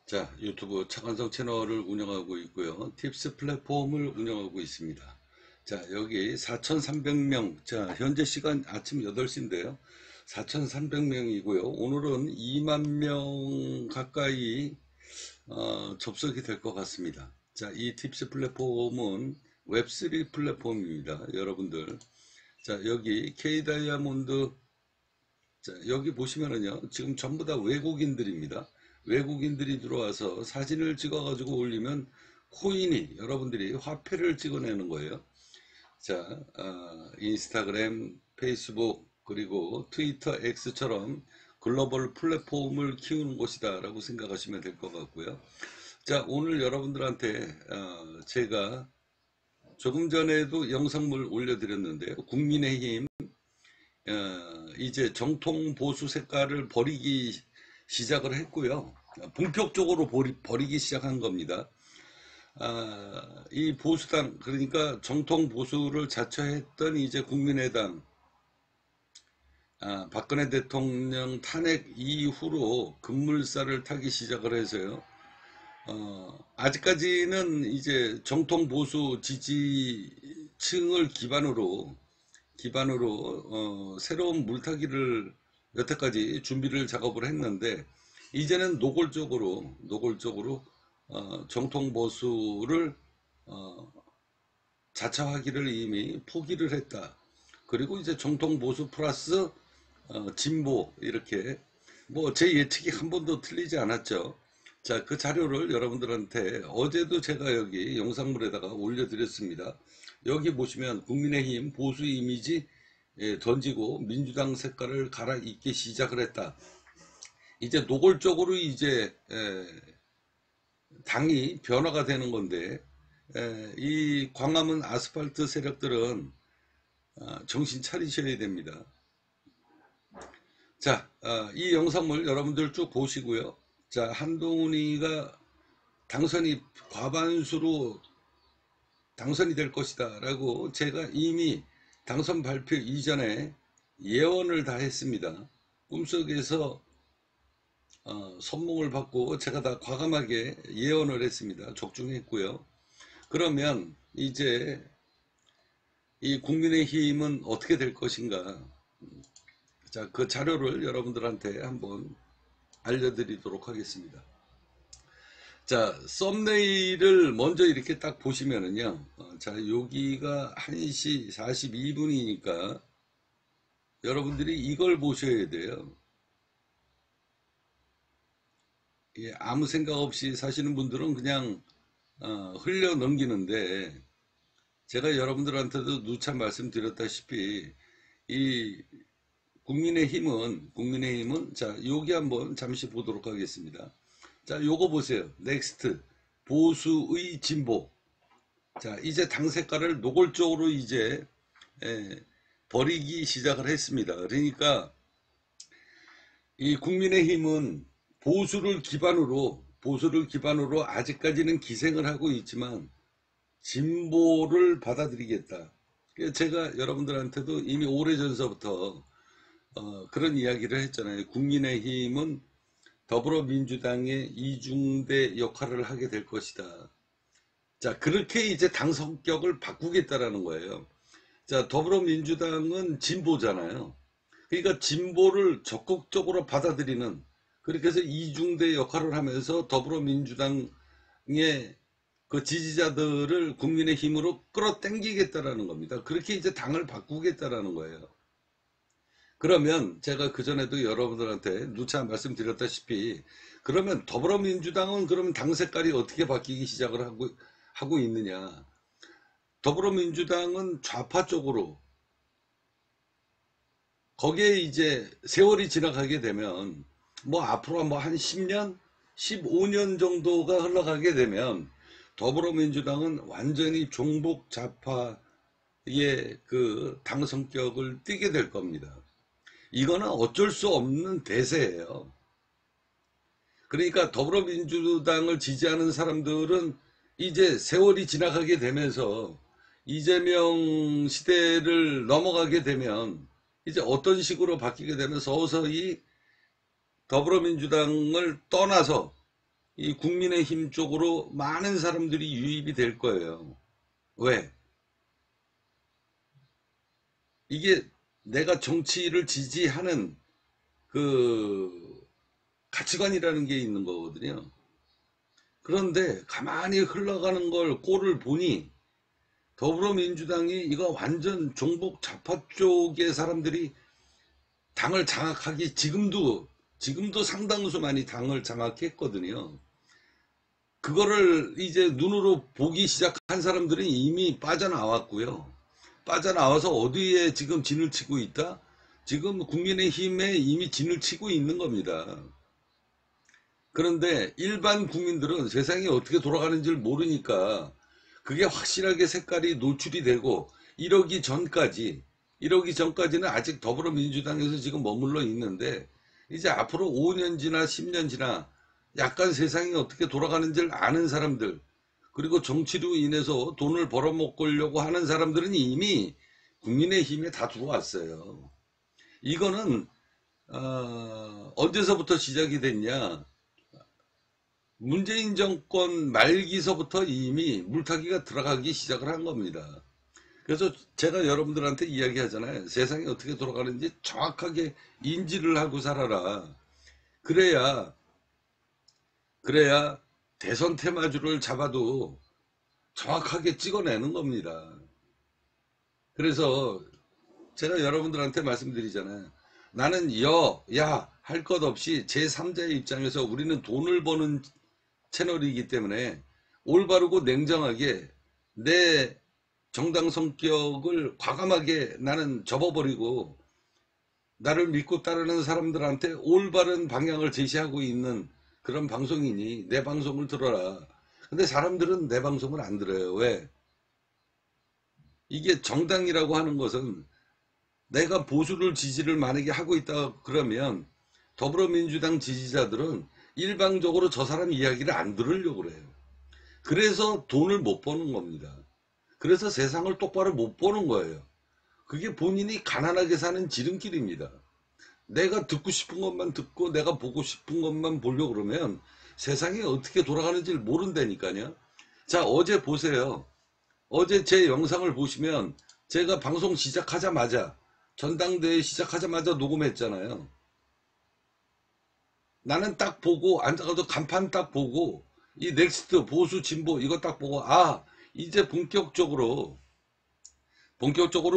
자, 유튜브 차관성 채널을 운영하고 있고요. 팁스 플랫폼을 운영하고 있습니다. 자, 여기 4,300명, 자, 현재 시간 아침 8시인데요. 4,300명이고요. 오늘은 2만 명 가까이 접속이 될 것 같습니다. 자, 이 팁스 플랫폼은 웹3 플랫폼입니다. 여러분들. 자, 여기 K다이아몬드, 자, 여기 보시면은요, 지금 전부 다 외국인들입니다. 외국인들이 들어와서 사진을 찍어가지고 올리면 코인이 여러분들이 화폐를 찍어내는 거예요. 자, 인스타그램, 페이스북, 그리고 트위터, X처럼 글로벌 플랫폼을 키우는 곳이다 라고 생각하시면 될 것 같고요. 자, 오늘 여러분들한테 제가 조금 전에도 영상을 올려드렸는데요. 국민의힘 이제 정통 보수 색깔을 버리기 시작을 했고요. 본격적으로 버리기 시작한 겁니다. 이 보수당, 그러니까 정통 보수를 자처했던 이제 국민의당, 박근혜 대통령 탄핵 이후로 급물살을 타기 시작을 해서요. 아직까지는 이제 정통 보수 지지층을 기반으로 새로운 물타기를 여태까지 준비를 작업을 했는데 이제는 노골적으로 정통 보수를 자처하기를 이미 포기를 했다. 그리고 이제 정통 보수 플러스 진보 이렇게 뭐 제 예측이 한 번도 틀리지 않았죠. 자, 그 자료를 여러분들한테 어제도 제가 여기 영상물에다가 올려드렸습니다. 여기 보시면 국민의힘 보수 이미지 던지고 민주당 색깔을 갈아입기 시작을 했다. 이제 노골적으로 이제 당이 변화가 되는 건데 이 광화문 아스팔트 세력들은 정신 차리셔야 됩니다. 자, 이 영상물 여러분들 쭉 보시고요. 자, 한동훈이가 당선이 과반수로 당선이 될 것이다 라고 제가 이미 당선 발표 이전에 예언을 다 했습니다. 꿈속에서 선몽을 받고 제가 다 과감하게 예언을 했습니다. 적중했고요. 그러면 이제 이 국민의힘은 어떻게 될 것인가? 자, 그 자료를 여러분들한테 한번 알려드리도록 하겠습니다. 자, 썸네일을 먼저 이렇게 딱 보시면은요. 자, 여기가 1시 42분이니까 여러분들이 이걸 보셔야 돼요. 예, 아무 생각 없이 사시는 분들은 그냥 흘려 넘기는데 제가 여러분들한테도 누차 말씀드렸다시피 이 국민의힘은 자, 여기 한번 잠시 보도록 하겠습니다. 자, 요거 보세요. 넥스트 보수의 진보. 자, 이제 당 색깔을 노골적으로 이제 버리기 시작을 했습니다. 그러니까 이 국민의힘은 보수를 기반으로 아직까지는 기생을 하고 있지만 진보를 받아들이겠다. 제가 여러분들한테도 이미 오래전서부터 그런 이야기를 했잖아요. 국민의힘은 더불어민주당의 이중대 역할을 하게 될 것이다. 자, 그렇게 이제 당 성격을 바꾸겠다라는 거예요. 자, 더불어민주당은 진보잖아요. 그러니까 진보를 적극적으로 받아들이는, 그렇게 해서 이중대 역할을 하면서 더불어민주당의 그 지지자들을 국민의힘으로 끌어당기겠다라는 겁니다. 그렇게 이제 당을 바꾸겠다라는 거예요. 그러면 제가 그전에도 여러분들한테 누차 말씀드렸다시피 그러면 더불어민주당은 그러면 당 색깔이 어떻게 바뀌기 시작을 하고 있느냐. 더불어민주당은 좌파 쪽으로 거기에 이제 세월이 지나가게 되면 뭐 앞으로 뭐 한 10년, 15년 정도가 흘러가게 되면 더불어민주당은 완전히 종북 좌파의 그 당 성격을 띠게 될 겁니다. 이거는 어쩔 수 없는 대세예요. 그러니까 더불어민주당을 지지하는 사람들은 이제 세월이 지나가게 되면서 이재명 시대를 넘어가게 되면 이제 어떤 식으로 바뀌게 되면 서서히 더불어민주당을 떠나서 이 국민의힘 쪽으로 많은 사람들이 유입이 될 거예요. 왜? 이게 내가 정치를 지지하는 그 가치관이라는 게 있는 거거든요. 그런데 가만히 흘러가는 걸 꼴을 보니 더불어민주당이 이거 완전 종북 좌파 쪽의 사람들이 당을 장악하기 지금도 상당수 많이 당을 장악했거든요. 그거를 이제 눈으로 보기 시작한 사람들은 이미 빠져나왔고요. 빠져나와서 어디에 지금 진을 치고 있다? 지금 국민의힘에 이미 진을 치고 있는 겁니다. 그런데 일반 국민들은 세상이 어떻게 돌아가는지를 모르니까 그게 확실하게 색깔이 노출이 되고 이러기 전까지는 아직 더불어민주당에서 지금 머물러 있는데 이제 앞으로 5년 지나 10년 지나 약간 세상이 어떻게 돌아가는지를 아는 사람들 그리고 정치로 인해서 돈을 벌어먹으려고 하는 사람들은 이미 국민의힘에 다 들어왔어요. 이거는 언제서부터 시작이 됐냐? 문재인 정권 말기서부터 이미 물타기가 들어가기 시작을 한 겁니다. 그래서 제가 여러분들한테 이야기하잖아요. 세상이 어떻게 돌아가는지 정확하게 인지를 하고 살아라. 그래야 대선 테마주를 잡아도 정확하게 찍어내는 겁니다. 그래서 제가 여러분들한테 말씀드리잖아요. 나는 야 할 것 없이 제3자의 입장에서 우리는 돈을 버는 채널이기 때문에 올바르고 냉정하게 내 정당 성격을 과감하게 나는 접어버리고 나를 믿고 따르는 사람들한테 올바른 방향을 제시하고 있는 그런 방송이니 내 방송을 들어라. 근데 사람들은 내 방송을 안 들어요. 왜? 이게 정당이라고 하는 것은 내가 보수를 지지를 만약에 하고 있다 그러면 더불어민주당 지지자들은 일방적으로 저 사람 이야기를 안 들으려고 그래요. 그래서 돈을 못 버는 겁니다. 그래서 세상을 똑바로 못 보는 거예요. 그게 본인이 가난하게 사는 지름길입니다. 내가 듣고 싶은 것만 듣고 내가 보고 싶은 것만 보려고 그러면 세상이 어떻게 돌아가는지를 모른다니까요. 자, 어제 보세요. 어제 제 영상을 보시면 제가 방송 시작하자마자 전당대회 시작하자마자 녹음했잖아요. 나는 딱 보고 앉아가지고 간판 딱 보고 이 넥스트 보수 진보 이거 딱 보고 이제 본격적으로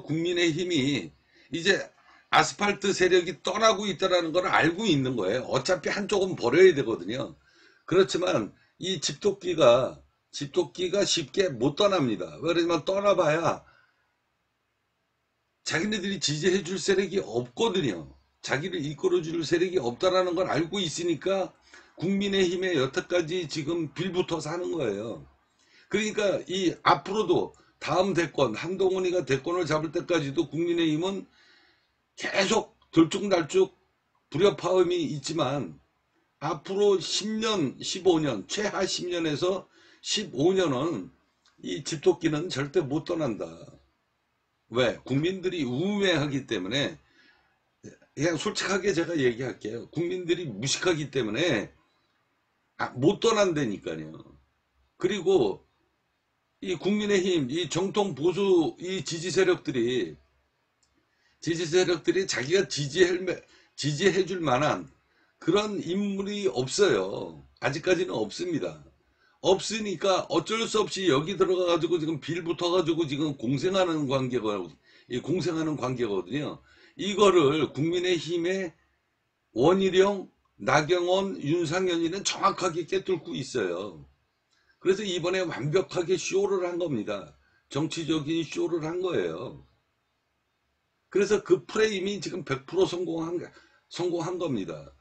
국민의힘이 이제 아스팔트 세력이 떠나고 있다는 걸 알고 있는 거예요. 어차피 한쪽은 버려야 되거든요. 그렇지만 이 집도끼가 쉽게 못 떠납니다. 그러지만 떠나봐야 자기네들이 지지해 줄 세력이 없거든요. 자기를 이끌어 줄 세력이 없다라는 걸 알고 있으니까 국민의힘에 여태까지 지금 빌붙어서 하는 거예요. 그러니까 이 앞으로도 다음 대권 한동훈이가 대권을 잡을 때까지도 국민의힘은 계속 들쭉날쭉 불협화음이 있지만 앞으로 10년, 15년, 최하 10년에서 15년은 이 집토끼는 절대 못 떠난다. 왜? 국민들이 우매하기 때문에 그냥 솔직하게 제가 얘기할게요. 국민들이 무식하기 때문에 못 떠난다니까요. 그리고 이 국민의힘, 이 정통 보수 이 지지 세력들이 자기가 지지해 줄 만한 그런 인물이 없어요. 아직까지는 없습니다. 없으니까 어쩔 수 없이 여기 들어가가지고 지금 빌 붙어가지고 지금 공생하는 관계거든요. 이거를 국민의힘의 원희룡, 나경원, 윤상현이는 정확하게 꿰뚫고 있어요. 그래서 이번에 완벽하게 쇼를 한 겁니다. 정치적인 쇼를 한 거예요. 그래서 그 프레임이 지금 100% 성공한 겁니다.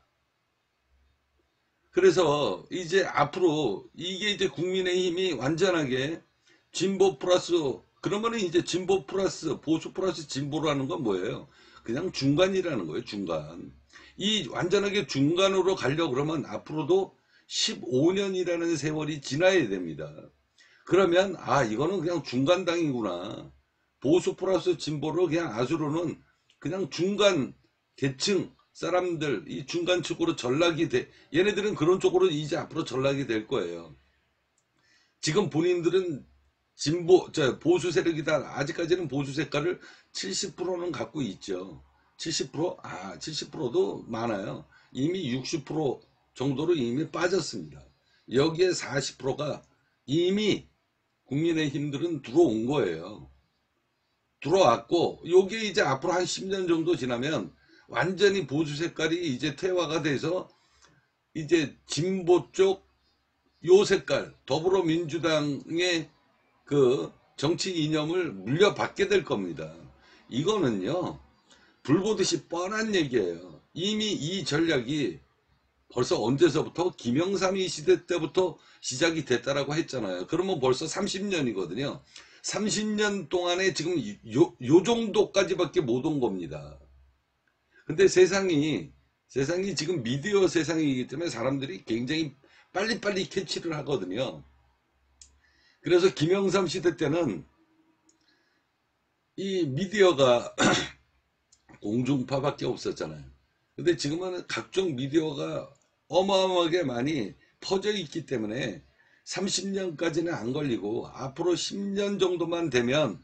그래서 이제 앞으로 이게 이제 국민의힘이 완전하게 진보 플러스 그러면은 이제 진보 플러스 보수 플러스 진보라는 건 뭐예요? 그냥 중간이라는 거예요. 중간. 이 완전하게 중간으로 가려고 그러면 앞으로도 15년이라는 세월이 지나야 됩니다. 그러면 이거는 그냥 중간당이구나. 보수 플러스 진보로 그냥 아수로는 그냥 중간 계층 사람들, 이 중간축으로 전락이 얘네들은 그런 쪽으로 이제 앞으로 전락이 될 거예요. 지금 본인들은 보수 세력이다. 아직까지는 보수 색깔을 70%는 갖고 있죠. 70%? 70%도 많아요. 이미 60% 정도로 이미 빠졌습니다. 여기에 40%가 이미 국민의힘들은 들어온 거예요. 들어왔고, 요게 이제 앞으로 한 10년 정도 지나면 완전히 보수 색깔이 이제 퇴화가 돼서 이제 진보 쪽 요 색깔, 더불어민주당의 그 정치 이념을 물려받게 될 겁니다. 이거는요, 불 보듯이 뻔한 얘기예요. 이미 이 전략이 벌써 언제서부터 김영삼이 시대 때부터 시작이 됐다라고 했잖아요. 그러면 벌써 30년이거든요. 30년 동안에 지금 요 정도까지밖에 못 온 겁니다. 근데 세상이 지금 미디어 세상이기 때문에 사람들이 굉장히 빨리빨리 캐치를 하거든요. 그래서 김영삼 시대 때는 이 미디어가 공중파밖에 없었잖아요. 근데 지금은 각종 미디어가 어마어마하게 많이 퍼져 있기 때문에 30년까지는 안 걸리고 앞으로 10년 정도만 되면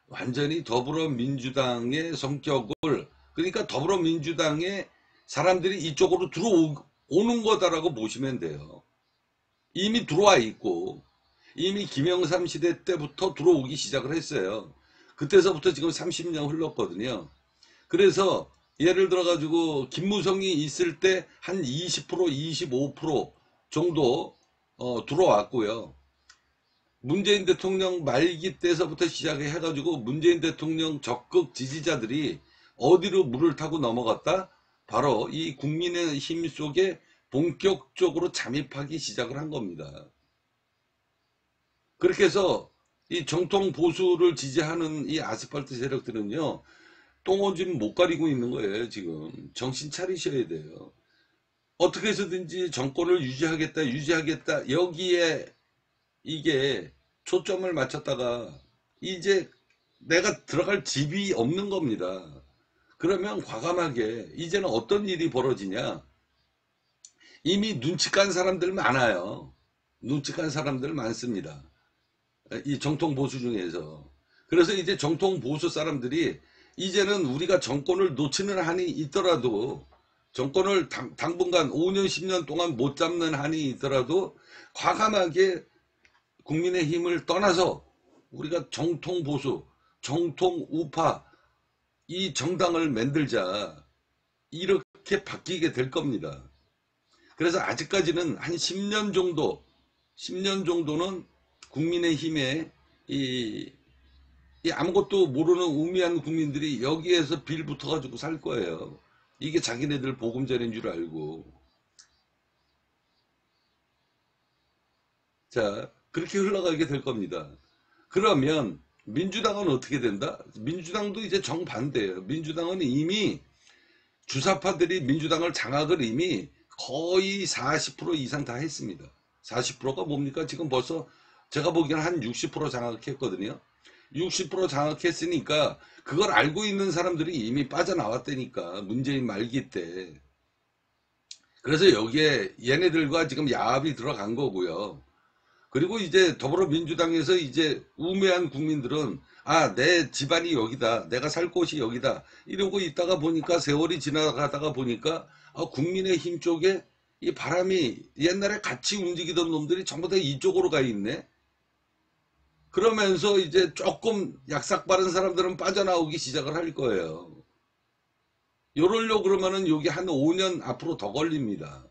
완전히 더불어민주당의 성격을, 그러니까 더불어민주당의 사람들이 이쪽으로 들어오는 거다라고 보시면 돼요. 이미 들어와 있고 이미 김영삼 시대 때부터 들어오기 시작을 했어요. 그때서부터 지금 30년 흘렀거든요. 그래서 예를 들어 가지고 김무성이 있을 때 한 20% 25% 정도 들어왔고요. 문재인 대통령 말기 때서부터 시작해 가지고 문재인 대통령 적극 지지자들이 어디로 물을 타고 넘어갔다? 바로 이 국민의힘 속에 본격적으로 잠입하기 시작을 한 겁니다. 그렇게 해서 이 정통 보수를 지지하는 이 아스팔트 세력들은요, 똥오줌 못 가리고 있는 거예요. 지금 정신 차리셔야 돼요. 어떻게 해서든지 정권을 유지하겠다 여기에 이게 초점을 맞췄다가 이제 내가 들어갈 집이 없는 겁니다. 그러면 과감하게 이제는 어떤 일이 벌어지냐, 이미 눈치 깐 사람들 많아요. 눈치 깐 사람들 많습니다. 이 정통 보수 중에서. 그래서 이제 정통 보수 사람들이 이제는 우리가 정권을 놓치는 한이 있더라도, 정권을 당분간 5년 10년 동안 못 잡는 한이 있더라도 과감하게 국민의힘을 떠나서 우리가 정통 보수, 정통 우파 이 정당을 만들자, 이렇게 바뀌게 될 겁니다. 그래서 아직까지는 한 10년 정도는 국민의힘에 이 아무것도 모르는 우미한 국민들이 여기에서 빌 붙어가지고 살 거예요. 이게 자기네들 보금자리인 줄 알고. 자, 그렇게 흘러가게 될 겁니다. 그러면 민주당은 어떻게 된다? 민주당도 이제 정반대예요. 민주당은 이미 주사파들이 민주당을 장악을 이미 거의 40% 이상 다 했습니다. 40%가 뭡니까? 지금 벌써 제가 보기에는 한 60% 장악했거든요. 60% 장악했으니까 그걸 알고 있는 사람들이 이미 빠져나왔다니까, 문재인 말기 때. 그래서 여기에 얘네들과 지금 야합이 들어간 거고요. 그리고 이제 더불어민주당에서 이제 우매한 국민들은 내 집안이 여기다, 내가 살 곳이 여기다 이러고 있다가 보니까, 세월이 지나가다가 보니까 국민의힘 쪽에 이 바람이, 옛날에 같이 움직이던 놈들이 전부 다 이쪽으로 가 있네. 그러면서 이제 조금 약삭 빠른 사람들은 빠져나오기 시작을 할 거예요. 이러려고 그러면은 여기 한 5년 앞으로 더 걸립니다.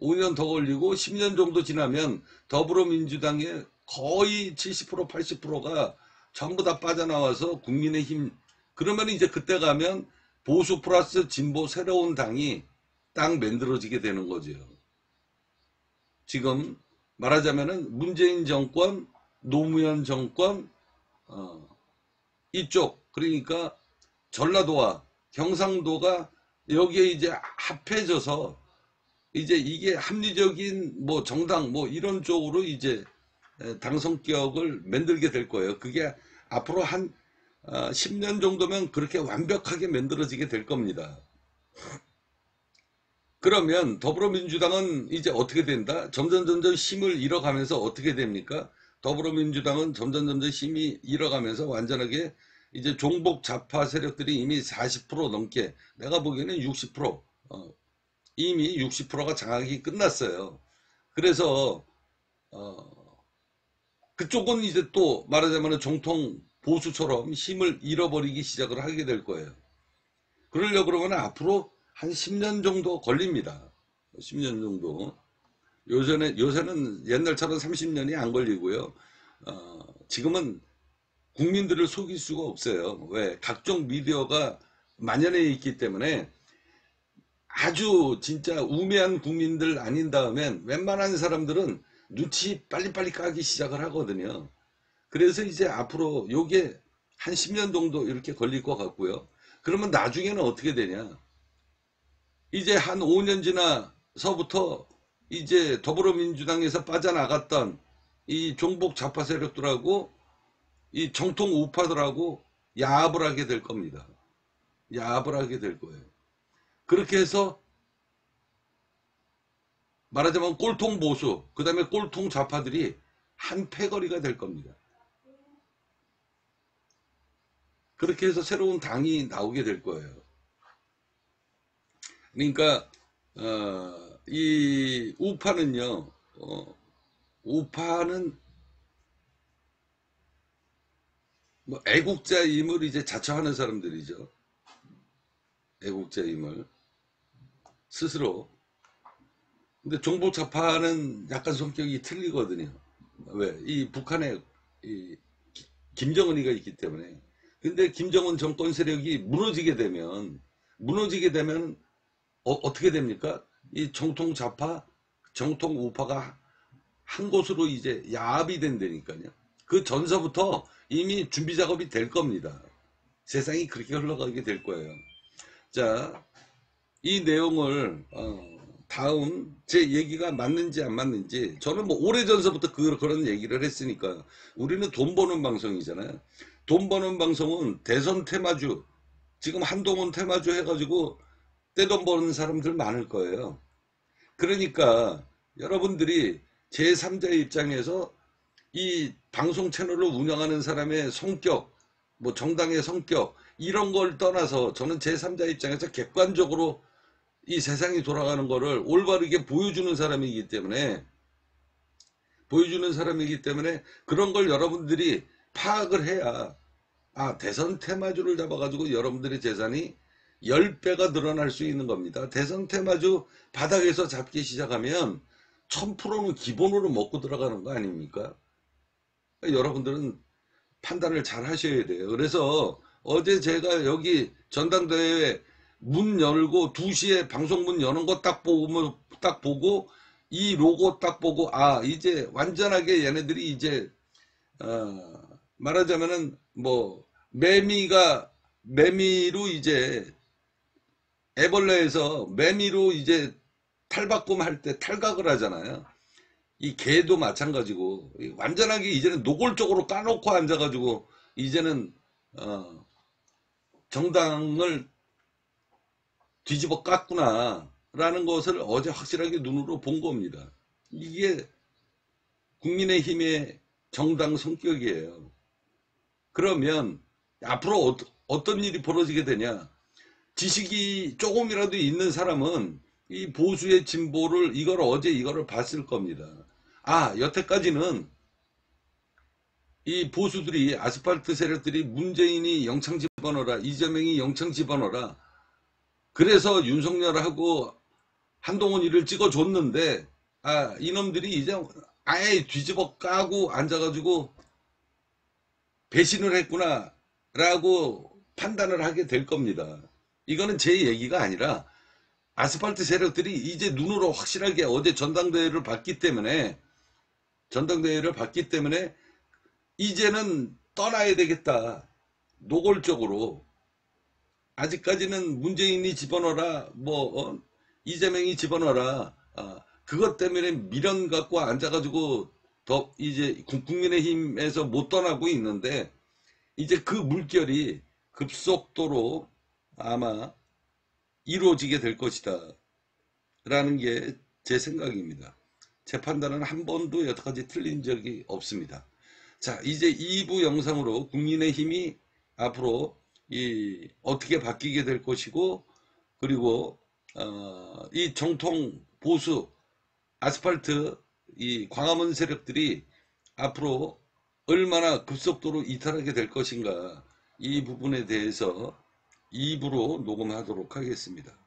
5년 더 걸리고 10년 정도 지나면 더불어민주당의 거의 70% 80%가 전부 다 빠져나와서 국민의힘, 그러면 이제 그때 가면 보수 플러스 진보 새로운 당이 딱 만들어지게 되는 거죠. 지금 말하자면은 문재인 정권, 노무현 정권, 이쪽, 그러니까 전라도와 경상도가 여기에 이제 합해져서 이제 이게 합리적인 뭐 정당 뭐 이런 쪽으로 이제 당 성격을 만들게 될 거예요. 그게 앞으로 한 10년 정도면 그렇게 완벽하게 만들어지게 될 겁니다. 그러면 더불어민주당은 이제 어떻게 된다? 점점 힘을 잃어가면서 어떻게 됩니까? 더불어민주당은 점점 힘이 잃어가면서 완전하게 이제 종북 좌파 세력들이 이미 40% 넘게, 내가 보기에는 60%, 이미 60%가 장악이 끝났어요. 그래서 그쪽은 이제 또 말하자면 정통 보수처럼 힘을 잃어버리기 시작을 하게 될 거예요. 그러려고 그러면 앞으로 한 10년 정도 걸립니다. 10년 정도. 요새는 옛날처럼 30년이 안 걸리고요. 지금은 국민들을 속일 수가 없어요. 왜? 각종 미디어가 만연해 있기 때문에 아주 진짜 우매한 국민들 아닌 다음엔 웬만한 사람들은 눈치 빨리빨리 까기 시작을 하거든요. 그래서 이제 앞으로 요게 한 10년 정도 이렇게 걸릴 것 같고요. 그러면 나중에는 어떻게 되냐? 이제 한 5년 지나서부터 이제 더불어민주당에서 빠져나갔던 이 종북 좌파 세력들하고 이 정통 우파들하고 야합을 하게 될 겁니다. 야합을 하게 될 거예요. 그렇게 해서 말하자면 꼴통 보수, 그 다음에 꼴통 좌파들이 한 패거리가 될 겁니다. 그렇게 해서 새로운 당이 나오게 될 거예요. 그러니까 이 우파는요, 우파는 뭐 애국자임을 이제 자처하는 사람들이죠. 애국자임을 스스로. 근데 종북좌파는 약간 성격이 틀리거든요. 왜? 이 북한에 이 김정은이가 있기 때문에. 근데 김정은 정권 세력이 무너지게 되면 어떻게 됩니까? 이 정통 좌파, 정통 우파가 한 곳으로 이제 야합이 된다니까요. 그 전서부터 이미 준비 작업이 될 겁니다. 세상이 그렇게 흘러가게 될 거예요. 자, 이 내용을 다음 제 얘기가 맞는지 안 맞는지, 저는 뭐 오래전서부터 그런 얘기를 했으니까. 우리는 돈 버는 방송이잖아요. 돈 버는 방송은 대선 테마주, 지금 한동훈 테마주 해가지고 떼돈 버는 사람들 많을 거예요. 그러니까 여러분들이 제3자의 입장에서 이 방송 채널을 운영하는 사람의 성격, 뭐 정당의 성격, 이런 걸 떠나서 저는 제3자 입장에서 객관적으로 이 세상이 돌아가는 거를 올바르게 보여주는 사람이기 때문에 그런 걸 여러분들이 파악을 해야, 대선 테마주를 잡아가지고 여러분들의 재산이 10배가 늘어날 수 있는 겁니다. 대선 테마주 바닥에서 잡기 시작하면 1000%는 기본으로 먹고 들어가는 거 아닙니까? 여러분들은 판단을 잘 하셔야 돼요. 그래서 어제 제가 여기 전당대회 문 열고 2시에 방송문 여는 거 딱 보고 이 로고 딱 보고, 이제 완전하게 얘네들이 이제 말하자면은 뭐 매미로 이제 애벌레에서 매미로 이제 탈바꿈할 때 탈각을 하잖아요. 이 개도 마찬가지고 완전하게 이제는 노골적으로 까놓고 앉아가지고 이제는 정당을 뒤집어 깠구나 라는 것을 어제 확실하게 눈으로 본 겁니다. 이게 국민의힘의 정당 성격이에요. 그러면 앞으로 어떤 일이 벌어지게 되냐? 지식이 조금이라도 있는 사람은 이 보수의 진보를 이거를 봤을 겁니다. 여태까지는 이 보수들이, 아스팔트 세력들이 문재인이 영창 집어넣어라, 이재명이 영창 집어넣어라, 그래서 윤석열하고 한동훈이를 찍어줬는데, 이놈들이 이제 아예 뒤집어 까고 앉아가지고 배신을 했구나 라고 판단을 하게 될 겁니다. 이거는 제 얘기가 아니라 아스팔트 세력들이 이제 눈으로 확실하게 어제 전당대회를 봤기 때문에 이제는 떠나야 되겠다. 노골적으로. 아직까지는 문재인이 집어넣어라, 이재명이 집어넣어라, 그것 때문에 미련 갖고 앉아가지고 더 이제 국민의힘에서 못 떠나고 있는데, 이제 그 물결이 급속도로 아마 이루어지게 될 것이다 라는 게 제 생각입니다. 제 판단은 한 번도 여태까지 틀린 적이 없습니다. 자, 이제 2부 영상으로 국민의힘이 앞으로 어떻게 바뀌게 될 것이고, 그리고 이 정통 보수 아스팔트 이 광화문 세력들이 앞으로 얼마나 급속도로 이탈하게 될 것인가, 이 부분에 대해서 2부로 녹음하도록 하겠습니다.